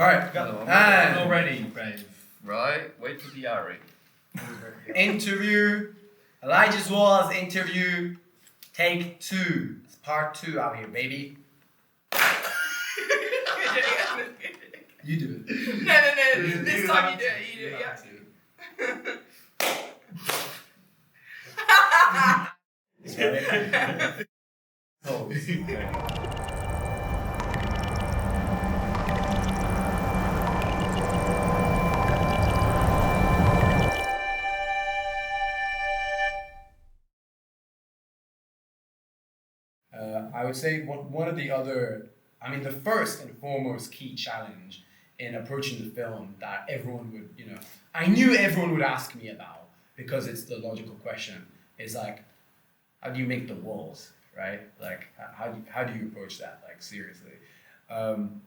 All right, No, I'm and already brave. Right, wait for the Ari. interview. Elijah's Walls interview. Take 2. It's part 2 out here, baby. You do it. No. This time you do it. You do it. Yeah. Oh. I would say one of the other, the first and foremost key challenge in approaching the film that everyone would, I knew everyone would ask me about because it's the logical question, is like, how do you make the walls, right? Like, how do you approach that, like, seriously? And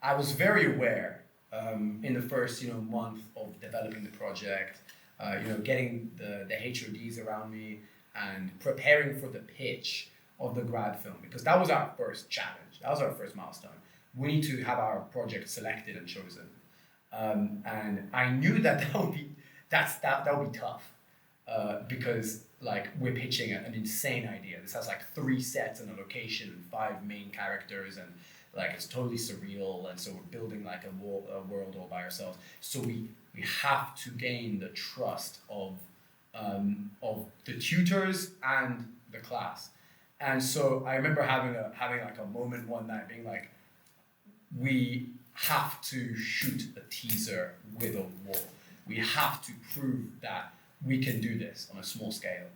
I was very aware in the first, month of developing the project, getting the HODs around me, and preparing for the pitch of the grad film, because that was our first challenge. That was our first milestone. We need to have our project selected and chosen. And I knew that would be tough because like we're pitching an insane idea. This has like 3 sets and a location and 5 main characters, and like it's totally surreal. And so we're building like a world all by ourselves. So we have to gain the trust of the tutors and the class. And so I remember having like a moment one night being like, we have to shoot a teaser with a wall. We have to prove that we can do this on a small scale.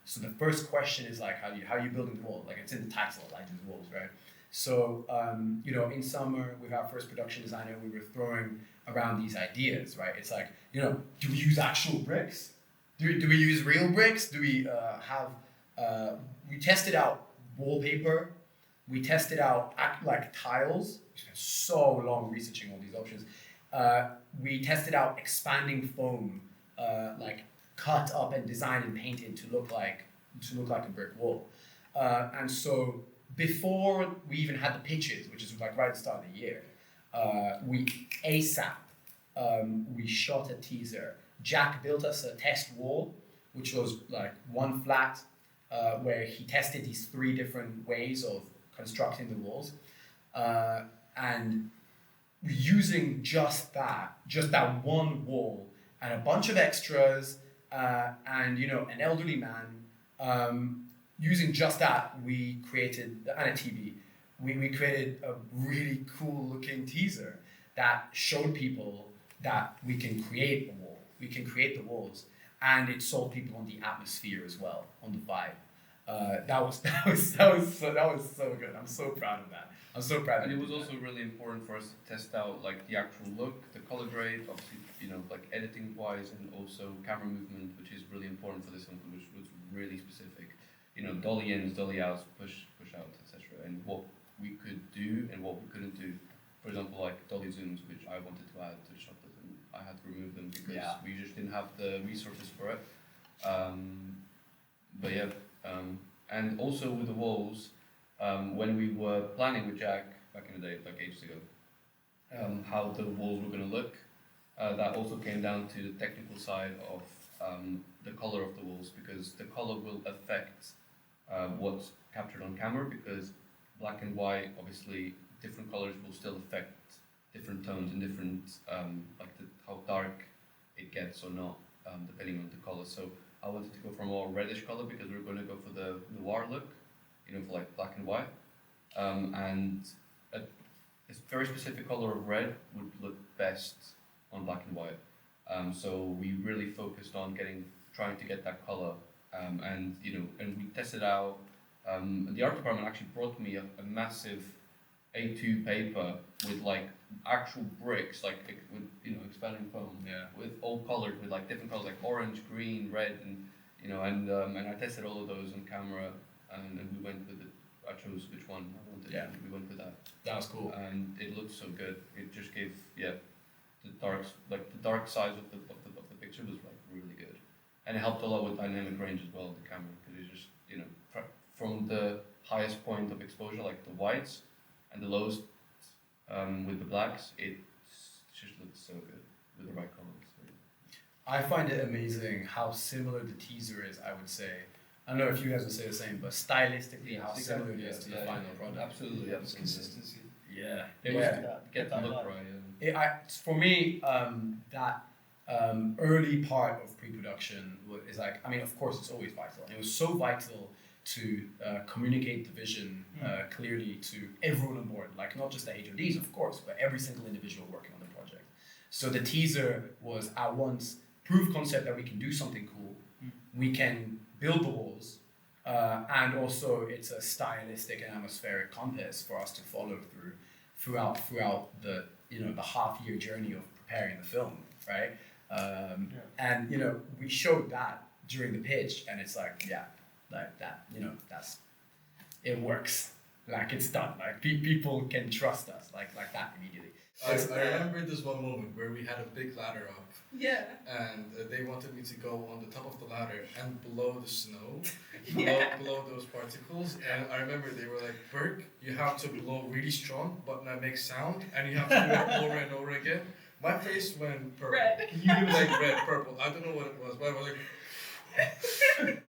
So the first question is like, how are you building the wall? Like it's in the title, like these walls, right? So in summer with our first production designer, we were throwing around these ideas, right? It's like, do we use actual bricks? Do we use real bricks? Do we we tested out wallpaper. We tested out like tiles. We spent so long researching all these options. We tested out expanding foam, like cut up and designed and painted to look like a brick wall. And so before we even had the pitches, which is like right at the start of the year, we shot a teaser. Jack built us a test wall, which was like one flat, where he tested these 3 different ways of constructing the walls, and using just that one wall and a bunch of extras, and an elderly man, using just that, we created, and a TV, we created a really cool looking teaser that showed people that we can create a wall. We can create the walls, and it sold people on the atmosphere as well, on the vibe. That was so good. I'm so proud of that. I'm so proud. And it was also really important for us to test out like the actual look, the color grade, obviously, like editing wise, and also camera movement, which is really important for this one, which was really specific. Dolly ins, dolly outs, push outs, etc. And what we could do and what we couldn't do. For example, like dolly zooms, which I wanted to add to the shot, and I had to remove them because we just didn't have the resources for it. And also with the walls, when we were planning with Jack back in the day, like ages ago, how the walls were going to look, that also came down to the technical side of the color of the walls, because the color will affect what's captured on camera, because black and white, obviously, different colors will still affect different tones and different, how dark it gets or not, depending on the color. So I wanted to go for a more reddish color because we were going to go for the noir look, for like black and white. And a very specific color of red would look best on black and white. So we really focused on trying to get that color. And we tested out. The art department actually brought me a massive A2 paper with like actual bricks, like with expanding foam, with all colored with like different colors, like orange, green, red, and and I tested all of those on camera, and we went with it. I chose which one I wanted. Yeah. And we went with that. That was cool. And it looked so good. It just gave the dark size of the picture was like really good, and it helped a lot with dynamic range as well of the camera, because it just from the highest point of exposure, like the whites, and the lowest with the blacks, it just looks so good with the right colors. I find it amazing how similar the teaser is, I would say. I don't know if you guys would say the same, but stylistically, how similar it is to the final product. Absolutely, It's consistency. Yeah. It yeah. was get the look right. For me, that early part of pre-production is like, I mean, of course, it's always vital. And it was so vital to communicate the vision clearly to everyone on board, like not just the HODs, of course, but every single individual working on the project. So the teaser was at once proof concept that we can do something cool, we can build the walls, and also it's a stylistic and atmospheric compass for us to follow throughout the the half-year journey of preparing the film, right? And we showed that during the pitch, and it's like that's it works, like it's done, like people can trust us like that immediately. I remember this one moment where we had a big ladder up. Yeah. And they wanted me to go on the top of the ladder and blow the snow, Yeah. blow those particles. And I remember they were like, Berk, you have to blow really strong, but not make sound, and you have to do it over and over again. My face went purple. Red. Like red, purple. I don't know what it was, but I was like.